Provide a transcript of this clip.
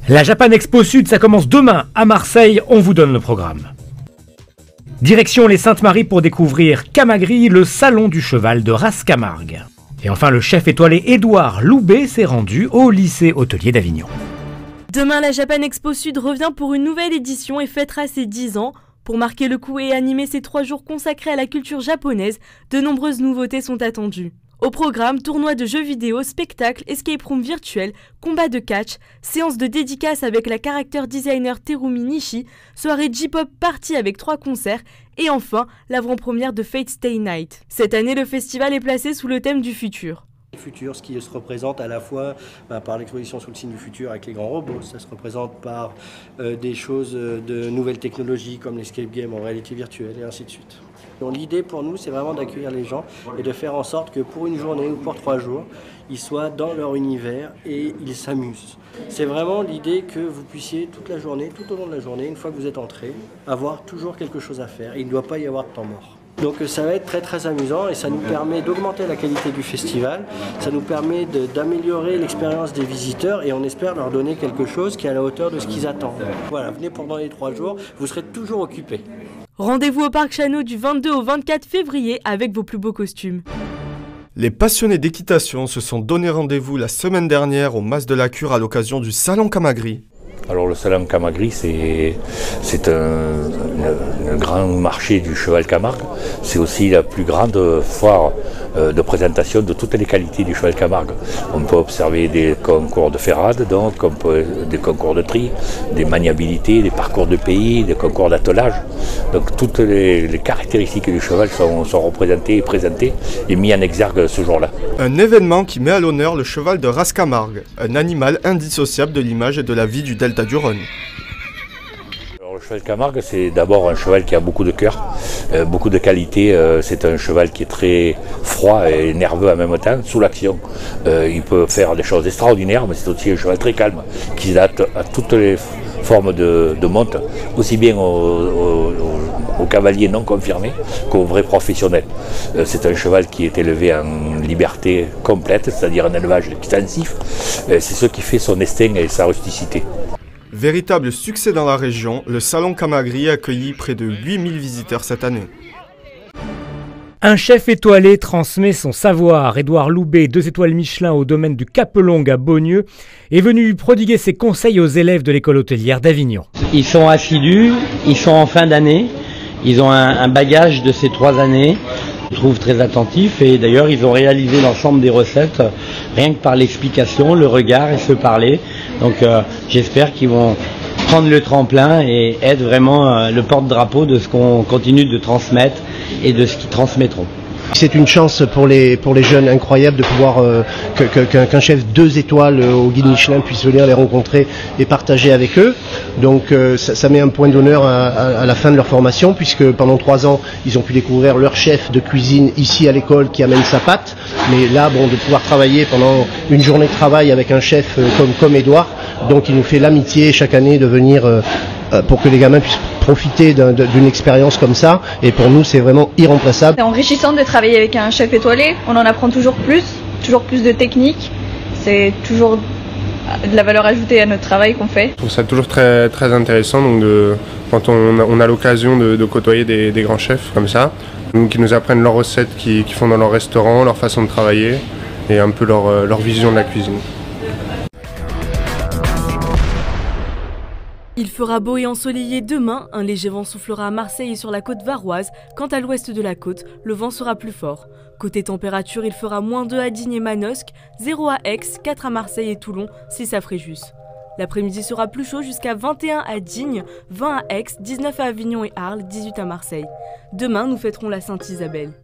La Japan Expo Sud, ça commence demain à Marseille, on vous donne le programme. Direction les Saintes-Maries pour découvrir Camagri, le salon du cheval de Ras-Camargue. Et enfin, le chef étoilé Édouard Loubet s'est rendu au lycée hôtelier d'Avignon. Demain, la Japan Expo Sud revient pour une nouvelle édition et fêtera ses 10 ans. Pour marquer le coup et animer ces 3 jours consacrés à la culture japonaise, de nombreuses nouveautés sont attendues. Au programme, tournois de jeux vidéo, spectacles, escape room virtuels, combats de catch, séances de dédicaces avec la character designer Terumi Nishi, soirée J-pop party avec 3 concerts et enfin l'avant-première de Fate Stay Night. Cette année, le festival est placé sous le thème du futur. Futur, ce qui se représente à la fois par l'exposition sous le signe du futur avec les grands robots, ça se représente par des choses de nouvelles technologies comme l'escape game en réalité virtuelle et ainsi de suite. Donc l'idée pour nous, c'est vraiment d'accueillir les gens et de faire en sorte que pour une journée ou pour 3 jours, ils soient dans leur univers et ils s'amusent. C'est vraiment l'idée que vous puissiez toute la journée, tout au long de la journée, une fois que vous êtes entré, avoir toujours quelque chose à faire et il ne doit pas y avoir de temps mort. Donc ça va être très amusant et ça nous permet d'augmenter la qualité du festival, ça nous permet d'améliorer l'expérience des visiteurs et on espère leur donner quelque chose qui est à la hauteur de ce qu'ils attendent. Voilà, venez pendant les 3 jours, vous serez toujours occupés. Rendez-vous au Parc Chano du 22 au 24 février avec vos plus beaux costumes. Les passionnés d'équitation se sont donné rendez-vous la semaine dernière au Mas de la Cure à l'occasion du Salon Camagri. Alors le Salon Camagri, c'est un grand marché du cheval Camargue. C'est aussi la plus grande foire de présentation de toutes les qualités du cheval Camargue. On peut observer des concours de ferrade, donc des concours de tri, des maniabilités, des parcours de pays, des concours d'attelage. Donc toutes les caractéristiques du cheval sont représentées et présentées et mises en exergue ce jour-là. Un événement qui met à l'honneur le cheval de Ras-Camargue, un animal indissociable de l'image et de la vie du delta du Rhône. Alors, le cheval Camargue, c'est d'abord un cheval qui a beaucoup de cœur, beaucoup de qualité. C'est un cheval qui est très froid et nerveux en même temps. Sous l'action, il peut faire des choses extraordinaires, mais c'est aussi un cheval très calme, qui s'adapte à toutes les formes de monte, aussi bien aux cavaliers non confirmés qu'aux vrais professionnels. C'est un cheval qui est élevé en liberté complète, c'est-à-dire un élevage extensif. C'est ce qui fait son instinct et sa rusticité. Véritable succès dans la région, le Salon Camagri a accueilli près de 8000 visiteurs cette année. Un chef étoilé transmet son savoir. Édouard Loubet, 2 étoiles Michelin au domaine du Capelong à Beaunieu, est venu prodiguer ses conseils aux élèves de l'école hôtelière d'Avignon. Ils sont assidus, ils sont en fin d'année, ils ont un bagage de ces 3 années. Je trouve très attentif et d'ailleurs ils ont réalisé l'ensemble des recettes rien que par l'explication, le regard et se parler. Donc j'espère qu'ils vont prendre le tremplin et être vraiment le porte-drapeau de ce qu'on continue de transmettre et de ce qu'ils transmettront. C'est une chance pour les jeunes incroyable de pouvoir qu'un chef 2 étoiles au guide Michelin puisse venir les rencontrer et partager avec eux. Donc ça met un point d'honneur à la fin de leur formation puisque pendant 3 ans ils ont pu découvrir leur chef de cuisine ici à l'école qui amène sa patte. Mais là de pouvoir travailler pendant une journée de travail avec un chef comme Édouard, donc il nous fait l'amitié chaque année de venir pour que les gamins puissent profiter d'une expérience comme ça, et pour nous c'est vraiment irremplaçable. C'est enrichissant de travailler avec un chef étoilé, on en apprend toujours plus de techniques, c'est toujours de la valeur ajoutée à notre travail qu'on fait. Je trouve ça toujours très intéressant donc quand on a l'occasion de côtoyer des grands chefs comme ça, qui nous apprennent leurs recettes qu'ils font dans leur restaurant, leur façon de travailler et un peu leur vision de la cuisine. Il fera beau et ensoleillé demain, un léger vent soufflera à Marseille et sur la côte varoise. Quant à l'ouest de la côte, le vent sera plus fort. Côté température, il fera -2 à Digne et Manosque, 0 à Aix, 4 à Marseille et Toulon, 6 à Fréjus. L'après-midi sera plus chaud jusqu'à 21 à Digne, 20 à Aix, 19 à Avignon et Arles, 18 à Marseille. Demain, nous fêterons la Sainte Isabelle.